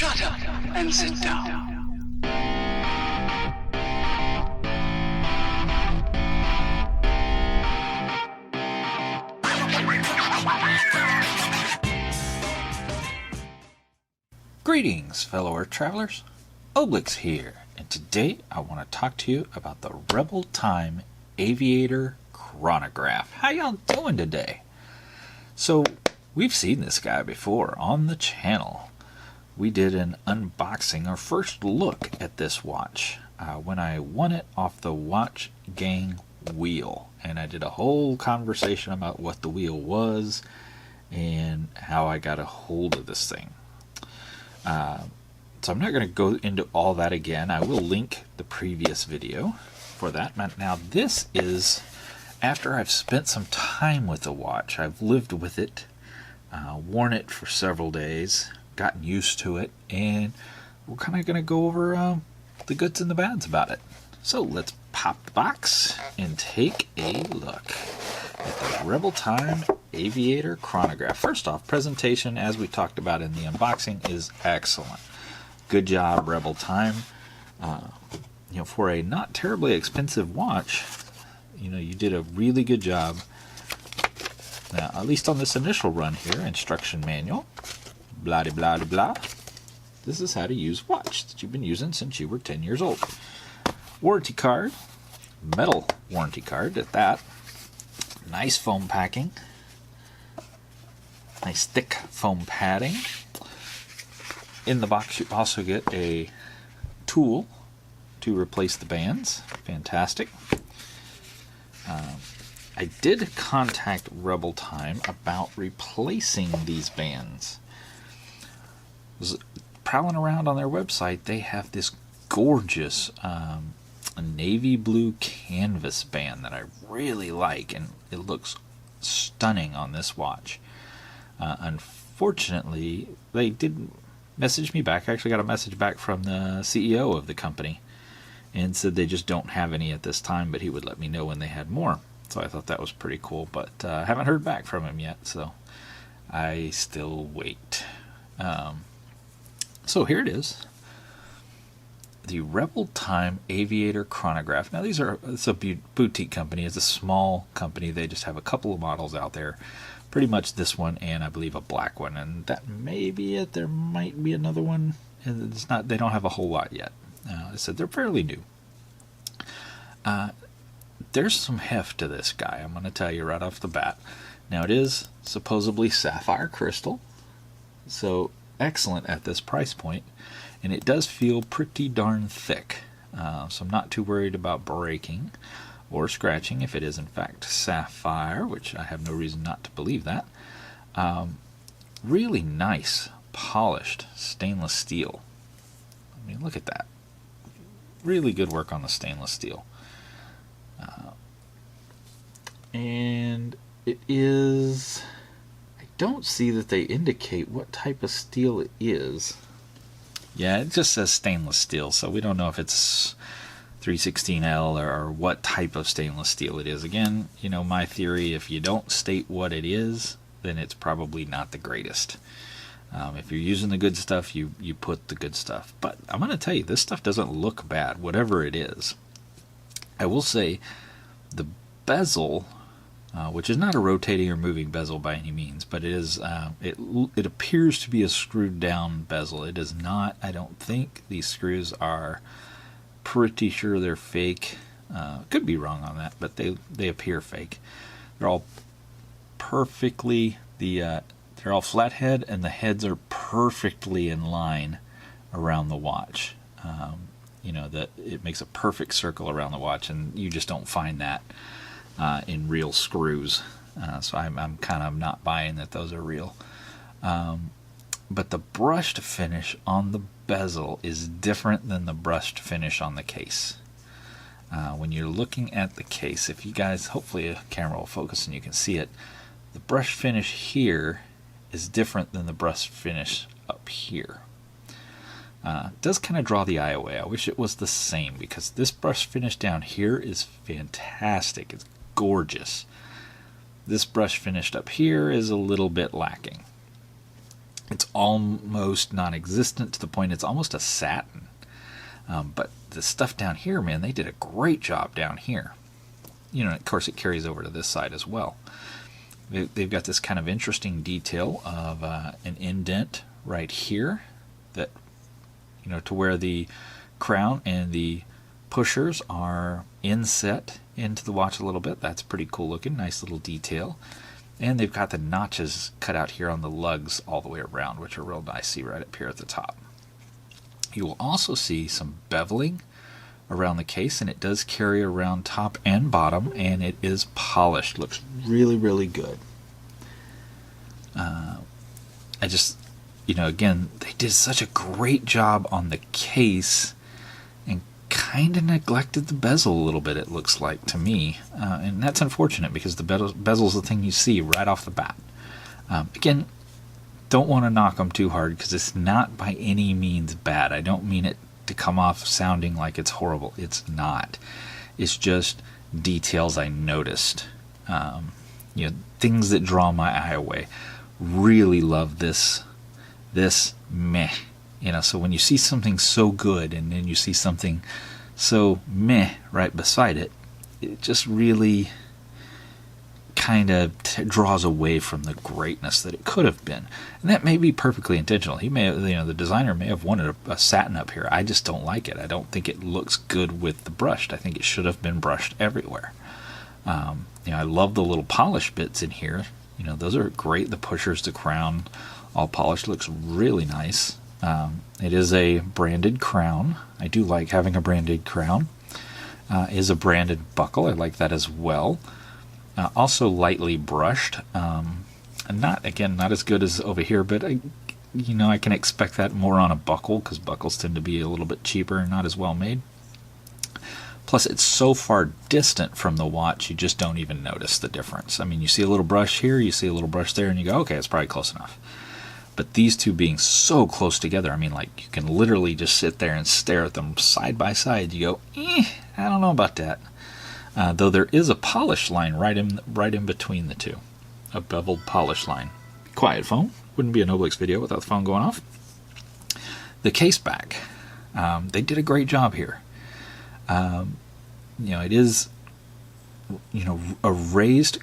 Shut up and sit down. Greetings, fellow Earth travelers. Oblix here, and today I want to talk to you about the Rebel Time Aviator Chronograph. How y'all doing today? So, we've seen this guy before on the channel. We did an unboxing, our first look at this watch, when I won it off the Watch Gang wheel. And I did a whole conversation about what the wheel was and how I got a hold of this thing. So I'm not going to go into all that again. I will link the previous video for that. Now this is after I've spent some time with the watch. I've lived with it, worn it for several days, gotten used to it, and we're kind of going to go over the goods and the bads about it. So let's pop the box and take a look at the Rebel Time Aviator Chronograph. First off, presentation, as we talked about in the unboxing, is excellent. Good job, Rebel Time. For a not terribly expensive watch, you did a really good job. Now, at least on this initial run here, instruction manual, blah de blah de blah. This is how to use watch that you've been using since you were 10 years old. Warranty card, metal warranty card at that. Nice foam packing. Nice thick foam padding. In the box you also get a tool to replace the bands. Fantastic. I did contact Rebel Time about replacing these bands. I was prowling around on their website. They have this gorgeous navy blue canvas band that I really like, and it looks stunning on this watch. Unfortunately, they didn't message me back. I actually got a message back from the CEO of the company and said they just don't have any at this time, but he would let me know when they had more. So I thought that was pretty cool, but I haven't heard back from him yet, so I still wait. So here it is. The Rebel Time Aviator Chronograph. Now it's a boutique company. It's a small company. They just have a couple of models out there. Pretty much this one and I believe a black one. And that may be it. There might be another one. And it's not. They don't have a whole lot yet. I said they're fairly new. There's some heft to this guy. I'm going to tell you right off the bat. Now it is supposedly sapphire crystal. So excellent at this price point. And it does feel pretty darn thick, so I'm not too worried about breaking or scratching if it is in fact sapphire, which I have no reason not to believe that. Really nice, polished stainless steel. I mean, look at that. Really good work on the stainless steel. And it is... I don't see that they indicate what type of steel it is. Yeah, it just says stainless steel, so we don't know if it's 316L or what type of stainless steel it is. Again, my theory, if you don't state what it is, then it's probably not the greatest. If you're using the good stuff, you put the good stuff. But I'm going to tell you, this stuff doesn't look bad, whatever it is. I will say the bezel, which is not a rotating or moving bezel by any means, but it is. It appears to be a screwed down bezel. It is not. I don't think these screws are. Pretty sure they're fake. Could be wrong on that, but they appear fake. They're all perfectly they're all flathead, and the heads are perfectly in line around the watch. That it makes a perfect circle around the watch, and you just don't find that in real screws. So I'm kind of not buying that those are real. But the brushed finish on the bezel is different than the brushed finish on the case. When you're looking at the case, if you guys, hopefully a camera will focus and you can see it, the brush finish here is different than the brush finish up here. It does kind of draw the eye away. I wish it was the same, because this brush finish down here is fantastic. It's gorgeous. This brush finished up here is a little bit lacking. It's almost non-existent to the point it's almost a satin. But the stuff down here, man, they did a great job down here. Of course, it carries over to this side as well. They've got this kind of interesting detail of an indent right here that, to where the crown and the pushers are inset into the watch a little bit. That's pretty cool looking. Nice little detail. And they've got the notches cut out here on the lugs all the way around, which are real nice. See right up here at the top. You will also see some beveling around the case, and it does carry around top and bottom, and it is polished. Looks really, really good. Again, they did such a great job on the case and kind of neglected the bezel a little bit, it looks like to me. And that's unfortunate because the bezel's the thing you see right off the bat. Again, don't want to knock them too hard because it's not by any means bad. I don't mean it to come off sounding like it's horrible. It's not. It's just details I noticed. Things that draw my eye away. Really love this meh. So when you see something so good and then you see something so meh right beside it, it just really kind of draws away from the greatness that it could have been. And that may be perfectly intentional. He may have, the designer may have wanted a satin up here. I just don't like it. I don't think it looks good with the brushed. I think it should have been brushed everywhere. I love the little polish bits in here. Those are great. The pushers, the crown, all polished. Looks really nice. It is a branded crown. I do like having a branded crown. Is a branded buckle. I like that as well. Also lightly brushed. Not as good as over here, but I can expect that more on a buckle because buckles tend to be a little bit cheaper and not as well made. Plus, it's so far distant from the watch, you just don't even notice the difference. You see a little brush here, you see a little brush there, and you go, okay, it's probably close enough. But these two being so close together, you can literally just sit there and stare at them side by side. You go, I don't know about that. Though there is a polish line right in between the two. A beveled polish line. Quiet phone. Wouldn't be a Noblix video without the phone going off. The case back. They did a great job here. It is, a raised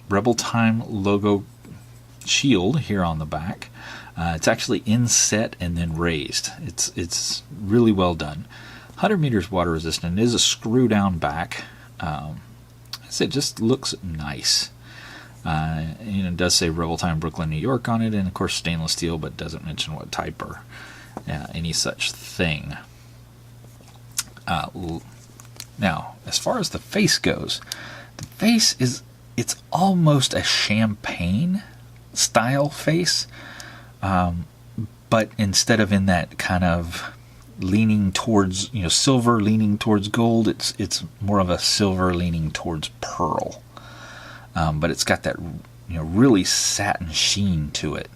Rebel Time logo shield here on the back. It's actually inset and then raised. It's really well done. 100 meters water resistant. It is a screw down back. It just looks nice. It does say Rebel Time Brooklyn, New York on it, and of course stainless steel, but doesn't mention what type or any such thing. Now, as far as the face goes, the face it's almost a champagne style face, but instead of in that kind of leaning towards silver leaning towards gold, it's more of a silver leaning towards pearl, but it's got that really satin sheen to it.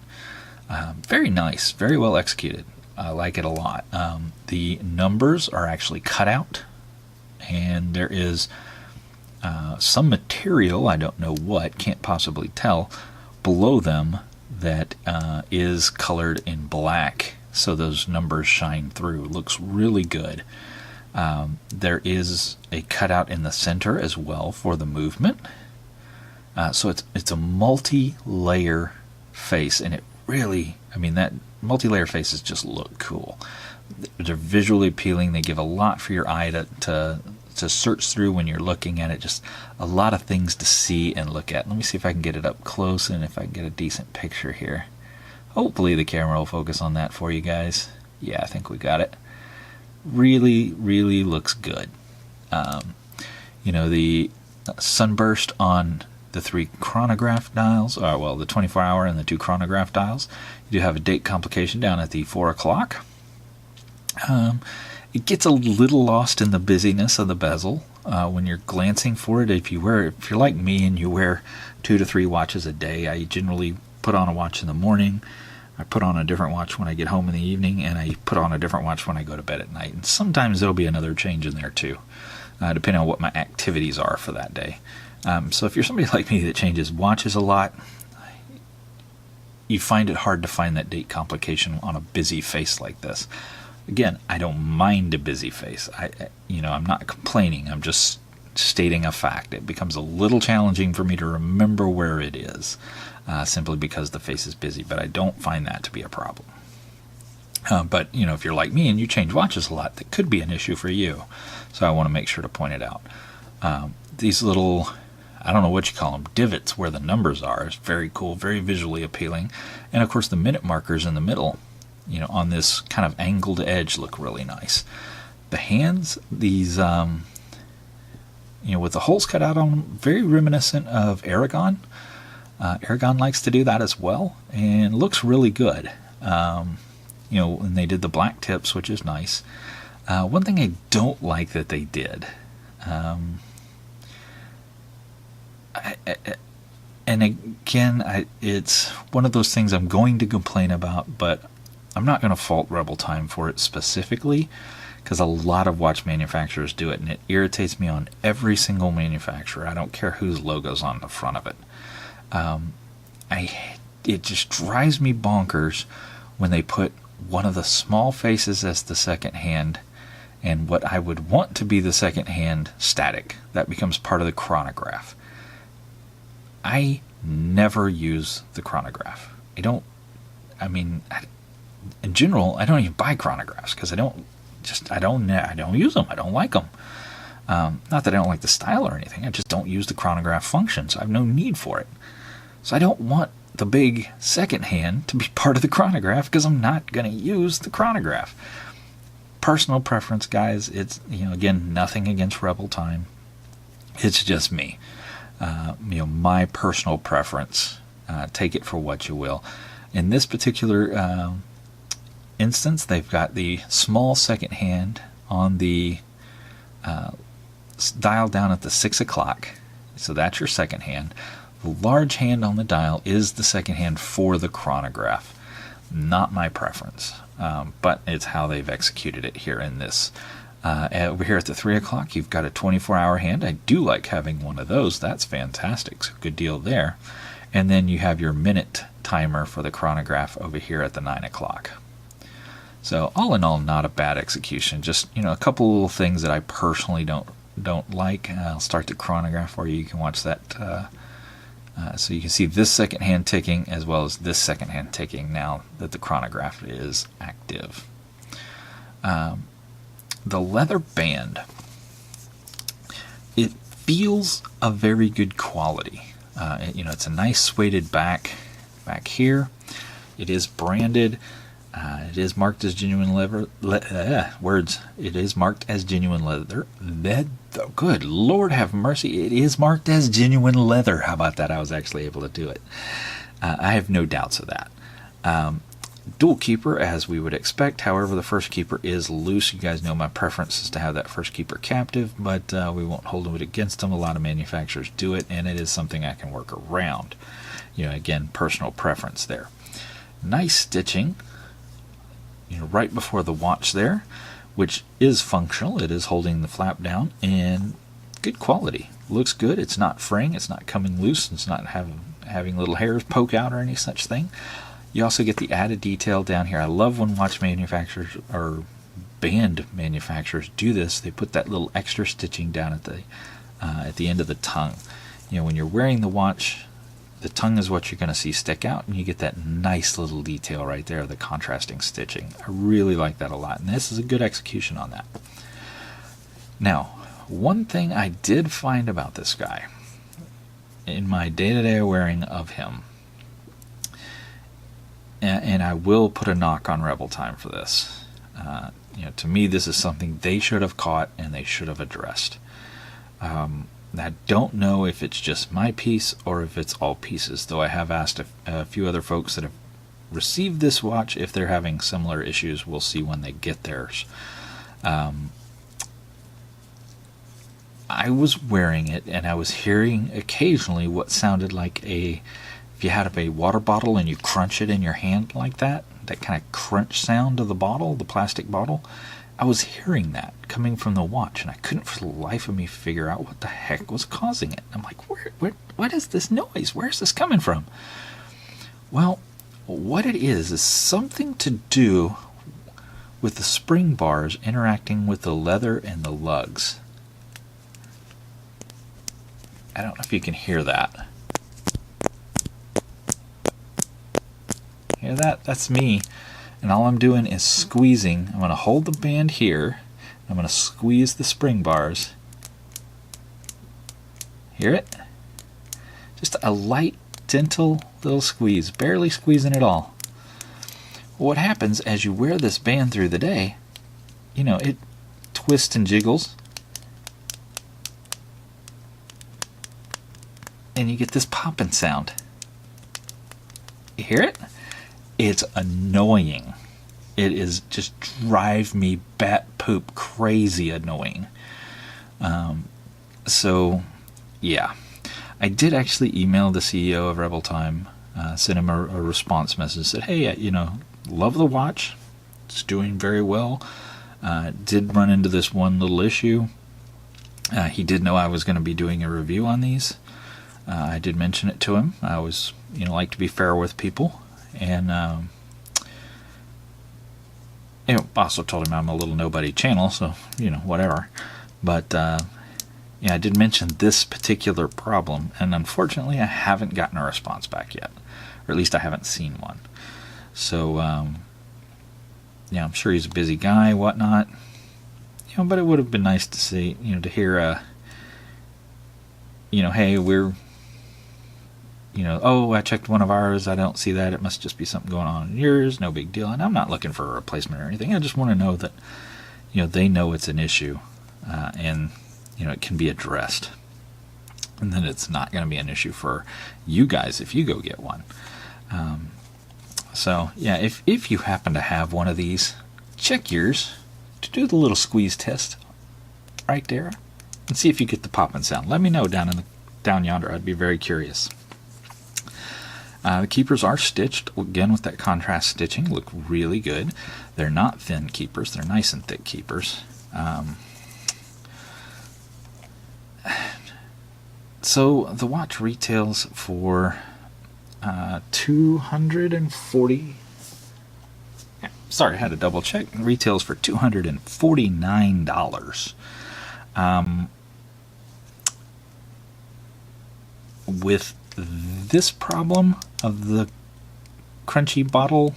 Very nice, very well executed. I like it a lot. The numbers are actually cut out, and there is some material, I don't know what, can't possibly tell, below them that is colored in black, so those numbers shine through. Looks really good. There is a cutout in the center as well for the movement. So it's a multi-layer face, and it really, that multi-layer faces just look cool. They're visually appealing. They give a lot for your eye to search through when you're looking at it. Just a lot of things to see and look at. Let me see if I can get it up close and if I can get a decent picture here. Hopefully the camera will focus on that for you guys. Yeah, I think we got it. Really, really looks good. The sunburst on the 3 chronograph dials, the 24-hour and the 2 chronograph dials. You do have a date complication down at the 4 o'clock. It gets a little lost in the busyness of the bezel when you're glancing for it. If you're like me and you wear 2 to 3 watches a day, I generally put on a watch in the morning, I put on a different watch when I get home in the evening, and I put on a different watch when I go to bed at night. And sometimes there'll be another change in there too, depending on what my activities are for that day. So if you're somebody like me that changes watches a lot, you find it hard to find that date complication on a busy face like this. Again, I don't mind a busy face. I'm not complaining. I'm just stating a fact. It becomes a little challenging for me to remember where it is, simply because the face is busy. But I don't find that to be a problem. But if you're like me and you change watches a lot, that could be an issue for you. So I want to make sure to point it out. These little, I don't know what you call them, divots where the numbers are, is very cool, very visually appealing. And of course the minute markers in the middle, on this kind of angled edge, look really nice. The hands, these, with the holes cut out on them, very reminiscent of Aragon. Aragon likes to do that as well, and looks really good. When they did the black tips, which is nice. One thing I don't like that they did, and again, it's one of those things I'm going to complain about, but I'm not going to fault Rebel Time for it specifically, because a lot of watch manufacturers do it, and it irritates me on every single manufacturer. I don't care whose logo's on the front of it. It just drives me bonkers when they put one of the small faces as the second hand, and what I would want to be the second hand static. That becomes part of the chronograph. I never use the chronograph. In general, I don't even buy chronographs because I don't use them. I don't like them. Not that I don't like the style or anything. I just don't use the chronograph function, so I have no need for it. So I don't want the big second hand to be part of the chronograph because I'm not going to use the chronograph. Personal preference, guys. It's, again, nothing against Rebel Time. It's just me. My personal preference. Take it for what you will. In this particular instance, they've got the small second hand on the dial down at the 6 o'clock. So that's your second hand. The large hand on the dial is the second hand for the chronograph. Not my preference, but it's how they've executed it here in this. Over here at the 3 o'clock, you've got a 24-hour hand. I do like having one of those. That's fantastic. So good deal there. And then you have your minute timer for the chronograph over here at the 9 o'clock. So all in all, not a bad execution. Just a couple little things that I personally don't like. I'll start the chronograph for you. You can watch that. So you can see this second hand ticking as well as this second hand ticking now that the chronograph is active. The leather band, it feels a very good quality. It's a nice suede back here. It is branded. It is marked as genuine leather. It is marked as genuine leather. Good Lord have mercy. It is marked as genuine leather. How about that? I was actually able to do it. I have no doubts of that. Dual keeper, as we would expect. However, the first keeper is loose. You guys know my preference is to have that first keeper captive, but we won't hold it against them. A lot of manufacturers do it, and it is something I can work around. Again, personal preference there. Nice stitching. Right before the watch there, which is functional. It is holding the flap down, and good quality. Looks good. It's not fraying. It's not coming loose. It's not having little hairs poke out or any such thing. You also get the added detail down here. I love when watch manufacturers or band manufacturers do this. They put that little extra stitching down at the end of the tongue. When you're wearing the watch, the tongue is what you're going to see stick out, and you get that nice little detail right there, the contrasting stitching. I really like that a lot, and this is a good execution on that. Now, one thing I did find about this guy in my day-to-day wearing of him, and I will put a knock on Rebel Time for this. To me, this is something they should have caught and they should have addressed. I don't know if it's just my piece or if it's all pieces, though I have asked a few other folks that have received this watch if they're having similar issues. We'll see when they get theirs. I was wearing it, and I was hearing occasionally what sounded like if you had a water bottle and you crunch it in your hand like that kind of crunch sound of the bottle, the plastic bottle. I was hearing that coming from the watch, and I couldn't for the life of me figure out what the heck was causing it. I'm like, what is this noise? Where's this coming from? Well, What it is something to do with the spring bars interacting with the leather and the lugs. I don't know if you can hear that. Hear that? That's me. And all I'm doing is squeezing. I'm going to hold the band here. I'm going to squeeze the spring bars. Hear it? Just a light, gentle little squeeze. Barely squeezing at all. What happens as you wear this band through the day, you know, it twists and jiggles. And you get this popping sound. You hear it? It's annoying. It is just drive me bat poop crazy annoying. So, yeah. I did actually email the CEO of Rebel Time, sent him a response message, said, hey, you know, love the watch. It's doing very well. Did run into this one little issue. He did know I was going to be doing a review on these. I did mention it to him. I always, you know, like to be fair with people. And, you know, also told him I'm a little nobody channel, so, you know, whatever. But, yeah, I did mention this particular problem, and unfortunately I haven't gotten a response back yet. Or at least I haven't seen one. So, yeah, I'm sure he's a busy guy, whatnot. You know, but it would have been nice to see, you know, to hear, you know, hey, we're, you know, oh, I checked one of ours, I don't see that, it must just be something going on in yours, no big deal. And I'm not looking for a replacement or anything, I just want to know that, you know, they know it's an issue, and, you know, it can be addressed. And then it's not going to be an issue for you guys if you go get one. So, yeah, if you happen to have one of these, check yours to do the little squeeze test right there and see if you get the popping sound. Let me know down yonder. I'd be very curious. The keepers are stitched, again, with that contrast stitching. Look really good. They're not thin keepers. They're nice and thick keepers. So the watch retails for $240. Sorry, I had to double check. It retails for $249. With this problem of the crunchy bottle,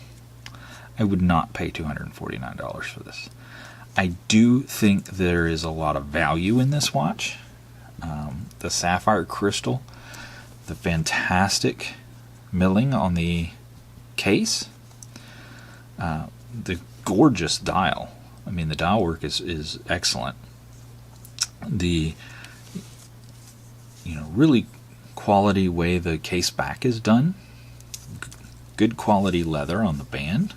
I would not pay $249 for this. I do think there is a lot of value in this watch. The sapphire crystal, the fantastic milling on the case, the gorgeous dial. I mean, the dial work is excellent. The, you know, really quality way the case back is done. Good quality leather on the band.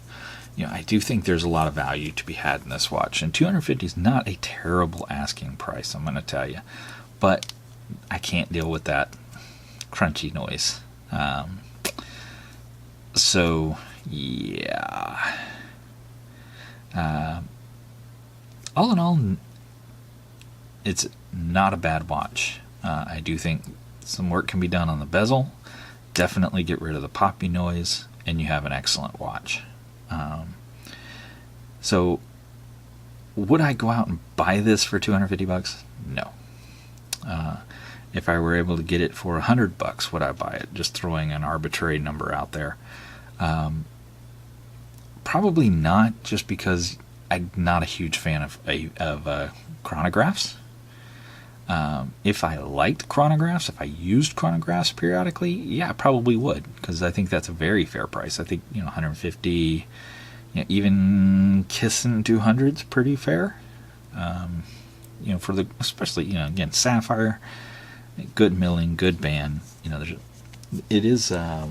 You know, I do think there's a lot of value to be had in this watch, and $250 is not a terrible asking price, I'm going to tell you. But I can't deal with that crunchy noise. So, yeah. All in all, it's not a bad watch. I do think some work can be done on the bezel. Definitely get rid of the poppy noise, and you have an excellent watch. So, would I go out and buy this for $250? No. If I were able to get it for $100, would I buy it? Just throwing an arbitrary number out there. Probably not, just because I'm not a huge fan of chronographs. If I liked chronographs, if I used chronographs periodically, yeah, I probably would, because I think that's a very fair price. I think, you know, $150, you know, even kissing 200's pretty fair. You know, for the, especially, you know, again, sapphire, good milling, good band. You know, it is, yeah,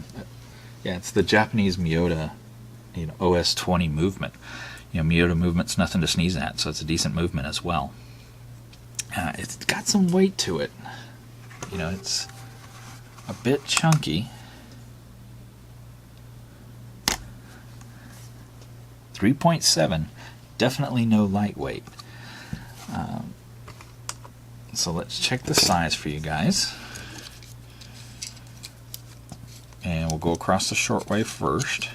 it's the Japanese Miyota, you know, OS 20 movement. You know, Miyota movement's nothing to sneeze at, so it's a decent movement as well. It's got some weight to it. You know, it's a bit chunky. 3.7, definitely no lightweight. So let's check the size for you guys. And we'll go across the short way first.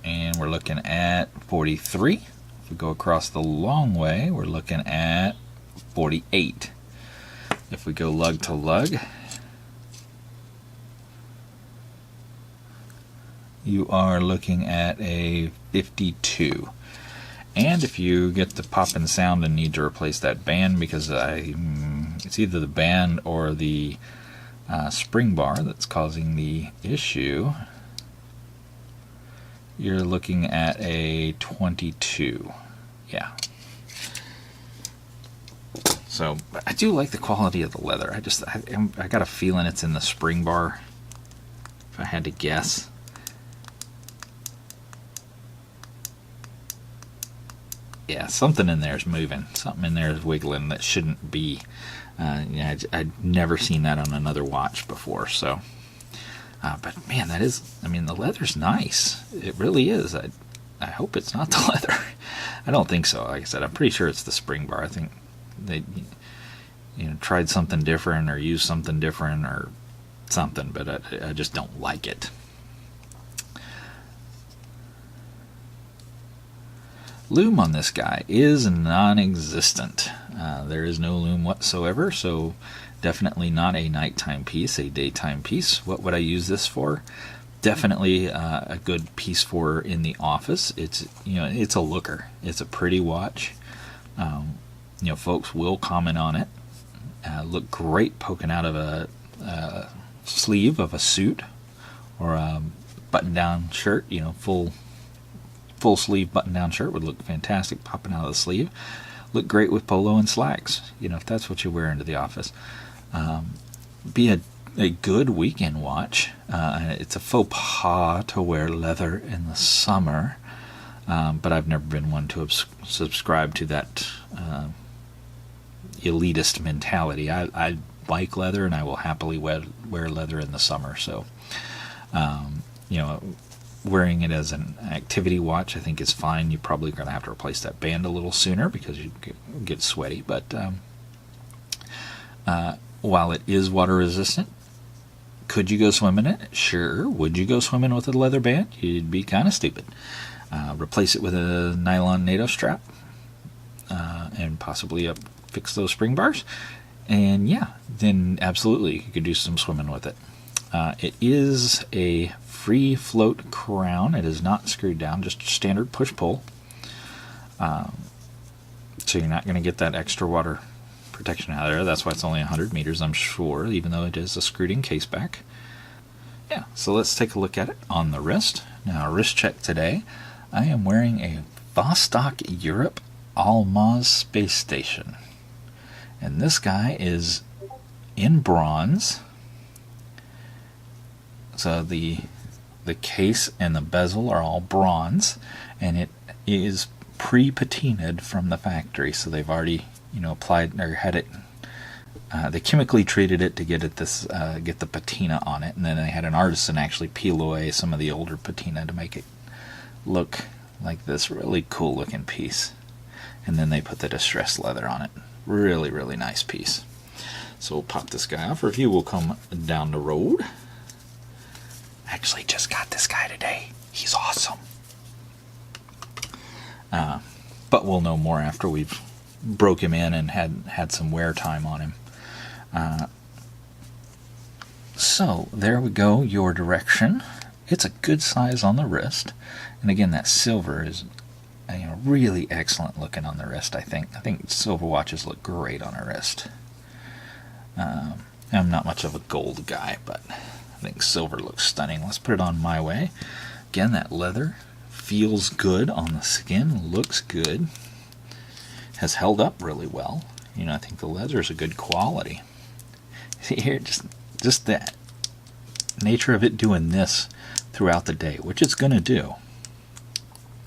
And we're looking at 43. If we go across the long way, we're looking at 48. If we go lug to lug, you are looking at a 52. And if you get the popping sound and need to replace that band, because it's either the band or the spring bar that's causing the issue, you're looking at a 22. Yeah. So I do like the quality of the leather. I got a feeling it's in the spring bar, if I had to guess. Yeah, something in there is moving. Something in there is wiggling that shouldn't be. I'd never seen that on another watch before. So, but man, the leather's nice. It really is. I hope it's not the leather. I don't think so. Like I said, I'm pretty sure it's the spring bar. I think they, tried something different or used something different or something, but I just don't like it. Loom on this guy is non-existent. There is no loom whatsoever, so definitely not a nighttime piece, a daytime piece. What would I use this for? Definitely a good piece for in the office. It's a looker. It's a pretty watch. Folks will comment on it. Look great poking out of a sleeve of a suit or a button-down shirt. Full sleeve button-down shirt would look fantastic popping out of the sleeve. Look great with polo and slacks, if that's what you wear into the office. Be a good weekend watch. It's a faux pas to wear leather in the summer, but I've never been one to subscribe to that elitist mentality. I like leather, and I will happily wear leather in the summer. So, wearing it as an activity watch, I think, is fine. You're probably going to have to replace that band a little sooner because you get sweaty. But while it is water resistant, could you go swimming in it? Sure. Would you go swimming with a leather band? You'd be kind of stupid. Replace it with a nylon NATO strap and possibly fix those spring bars. And then absolutely you could do some swimming with it. It is a free float crown. It is not screwed down, just standard push-pull. So you're not going to get that extra water protection out of there. That's why it's only 100 meters, I'm sure, even though it is a screwed-in case back. Yeah, so let's take a look at it on the wrist. Now, wrist check today. I am wearing a Vostok Europe Almaz Space Station. And this guy is in bronze. So the case and the bezel are all bronze, and it is pre-patinaed from the factory. So they've already, applied or had it. They chemically treated it to get the patina on it, and then they had an artisan actually peel away some of the older patina to make it look like this really cool looking piece. And then they put the distressed leather on it. Really, really nice piece. So we'll pop this guy off. Review will come down the road. Actually just got this guy today. He's awesome. But we'll know more after we've broke him in and had some wear time on him. So there we go, your direction. It's a good size on the wrist. And again, that silver is really excellent looking on the wrist, I think. I think silver watches look great on a wrist. I'm not much of a gold guy, but I think silver looks stunning. Let's put it on my way. Again, that leather feels good on the skin, looks good, has held up really well. I think the leather is a good quality. See here, just that nature of it doing this throughout the day, which it's going to do.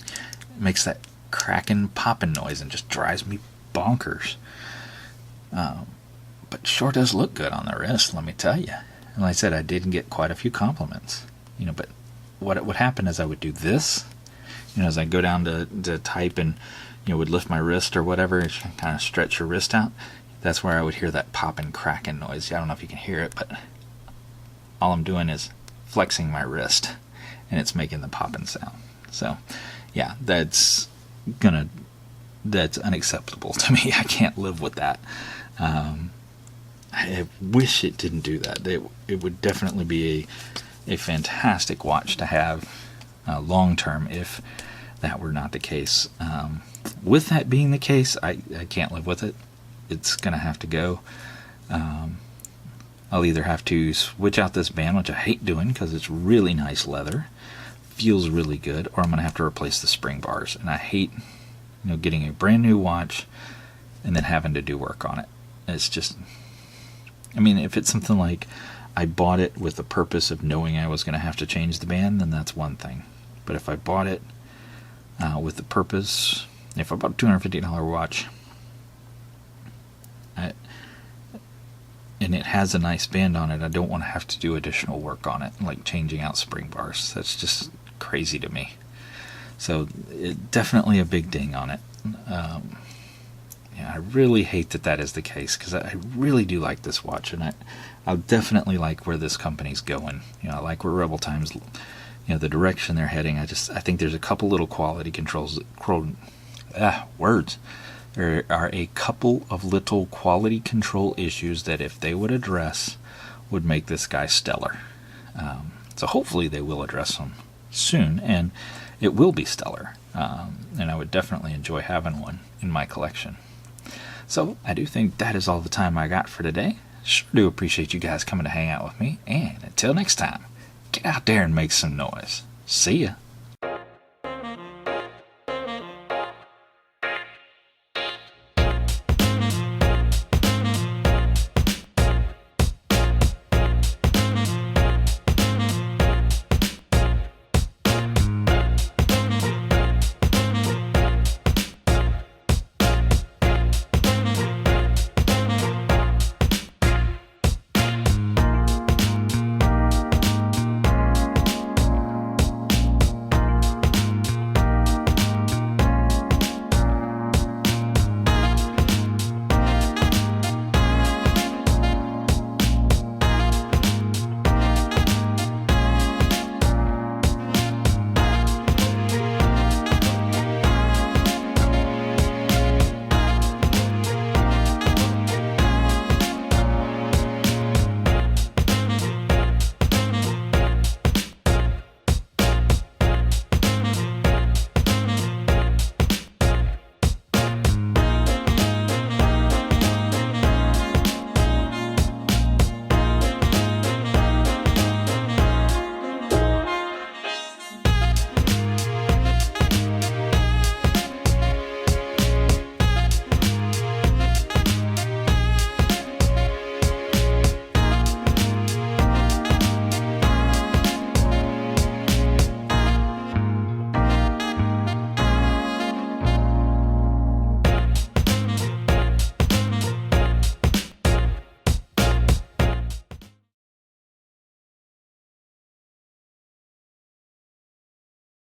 It makes that cracking, popping noise and just drives me bonkers. But sure does look good on the wrist, let me tell you. And like I said, I did get quite a few compliments. But what would happen is I would do this, as I go down to type and, would lift my wrist or whatever, and kind of stretch your wrist out. That's where I would hear that popping, cracking noise. I don't know if you can hear it, but all I'm doing is flexing my wrist, and it's making the popping sound. So, yeah, that's unacceptable to me. I can't live with that. I wish it didn't do that. It would definitely be a fantastic watch to have long term if that were not the case. With that being the case, I can't live with it. It's going to have to go. I'll either have to switch out this band, which I hate doing because it's really nice leather, feels really good, or I'm going to have to replace the spring bars. And I hate getting a brand new watch and then having to do work on it. It's just, if it's something like I bought it with the purpose of knowing I was going to have to change the band, then that's one thing. But if I bought it with the purpose, if I bought a $250 watch, and it has a nice band on it, I don't want to have to do additional work on it, like changing out spring bars. That's just crazy to me. So definitely a big ding on it. I really hate that is the case, because I really do like this watch, and I definitely like where this company's going. I like where Rebel Time's, the direction they're heading. I think there's a couple little quality controls. There are a couple of little quality control issues that if they would address, would make this guy stellar. So hopefully they will address them soon, and it will be stellar. And I would definitely enjoy having one in my collection. So I do think that is all the time I got for today. Sure do appreciate you guys coming to hang out with me. And until next time, get out there and make some noise. See ya.